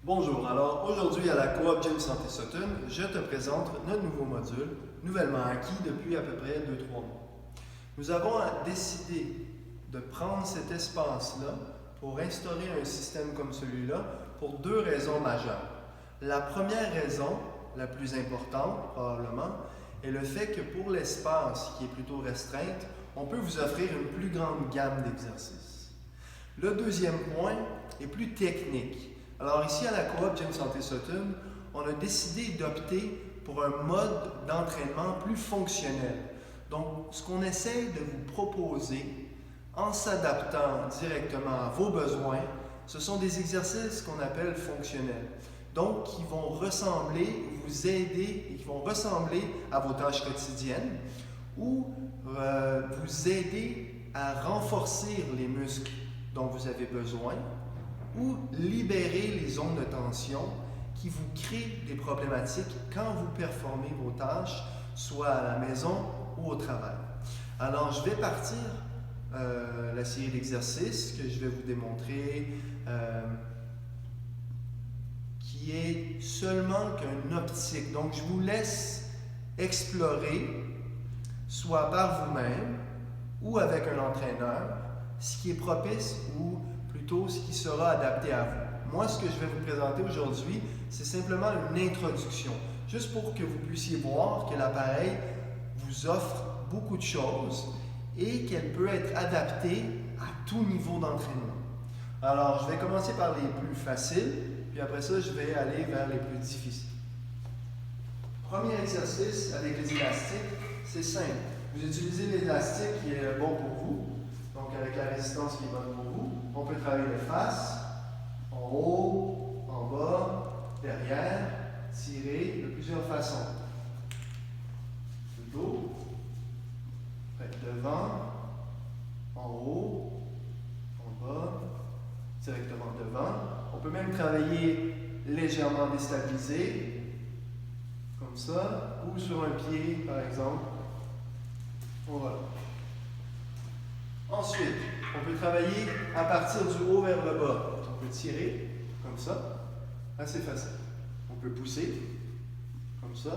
Bonjour, alors aujourd'hui à la Coop Gym Santé Sutton, je te présente notre nouveau module, nouvellement acquis depuis à peu près 2-3 mois. Nous avons décidé de prendre cet espace-là pour instaurer un système comme celui-là pour deux raisons majeures. La première raison, la plus importante probablement, est le fait que pour l'espace qui est plutôt restreinte, on peut vous offrir une plus grande gamme d'exercices. Le deuxième point est plus technique. Alors ici à la Coop Gym Santé Sutton, on a décidé d'opter pour un mode d'entraînement plus fonctionnel. Donc ce qu'on essaie de vous proposer en s'adaptant directement à vos besoins, ce sont des exercices qu'on appelle fonctionnels. Donc qui vont ressembler, vous aider, et qui vont ressembler à vos tâches quotidiennes ou vous aider à renforcer les muscles dont vous avez besoin ou libérer les zones de tension qui vous créent des problématiques quand vous performez vos tâches, soit à la maison ou au travail. Alors, je vais partir la série d'exercices que je vais vous démontrer qui est seulement qu'une optique. Donc, je vous laisse explorer, soit par vous-même ou avec un entraîneur, ce qui est propice ou plutôt ce qui sera adapté à vous. Moi, ce que je vais vous présenter aujourd'hui, c'est simplement une introduction, juste pour que vous puissiez voir que l'appareil vous offre beaucoup de choses et qu'elle peut être adaptée à tout niveau d'entraînement. Alors, je vais commencer par les plus faciles, puis après ça, je vais aller vers les plus difficiles. Premier exercice avec les élastiques, c'est simple. Vous utilisez l'élastique qui est bon pour vous, donc avec la résistance qui est bonne pour vous. On peut travailler de face, en haut, en bas, derrière, tirer de plusieurs façons. Le dos, devant, en haut, en bas, directement devant. On peut même travailler légèrement déstabilisé, comme ça, ou sur un pied, par exemple. Voilà. Ensuite, on peut travailler à partir du haut vers le bas. On peut tirer, comme ça, assez facile. On peut pousser, comme ça,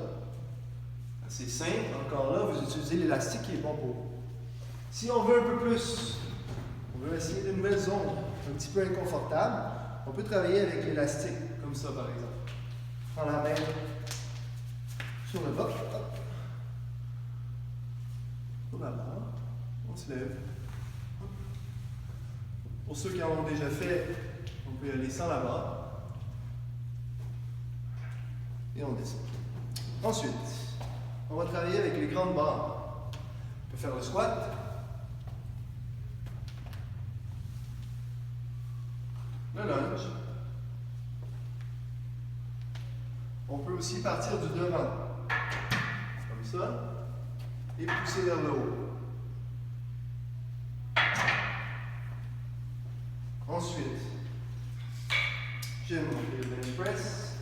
assez simple. Encore là, vous utilisez l'élastique qui est bon pour vous. Si on veut un peu plus, on veut essayer de nouvelles zones un petit peu inconfortables, on peut travailler avec l'élastique, comme ça par exemple. Prends la main sur le bas, hop. Sur la barre, on se lève. Pour ceux qui en ont déjà fait, on peut y aller sans la barre. Et on descend. Ensuite, on va travailler avec les grandes barres. On peut faire le squat. Le lunge. On peut aussi partir du devant. Comme ça. Et pousser vers le haut. Ensuite, je vais monter le bench press.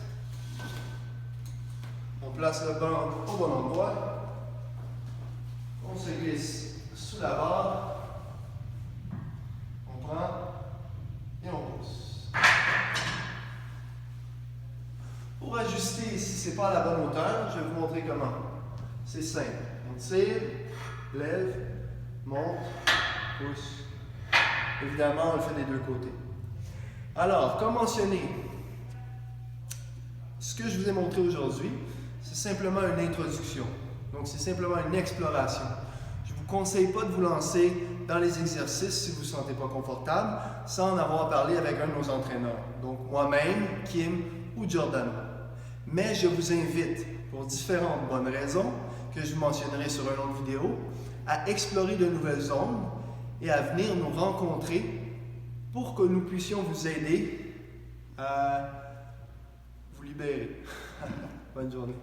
On place le banc au bon endroit. On se glisse sous la barre. On prend et on pousse. Pour ajuster, si ce n'est pas à la bonne hauteur, je vais vous montrer comment. C'est simple. On tire, lève, monte, pousse. Évidemment, on le fait des deux côtés. Alors, comme mentionné, ce que je vous ai montré aujourd'hui, c'est simplement une introduction. Donc, c'est simplement une exploration. Je ne vous conseille pas de vous lancer dans les exercices si vous ne vous sentez pas confortable, sans en avoir parlé avec un de nos entraîneurs. Donc, moi-même, Kim ou Jordan. Mais je vous invite, pour différentes bonnes raisons, que je vous mentionnerai sur une autre vidéo, à explorer de nouvelles zones et à venir nous rencontrer pour que nous puissions vous aider à vous libérer. Bonne journée.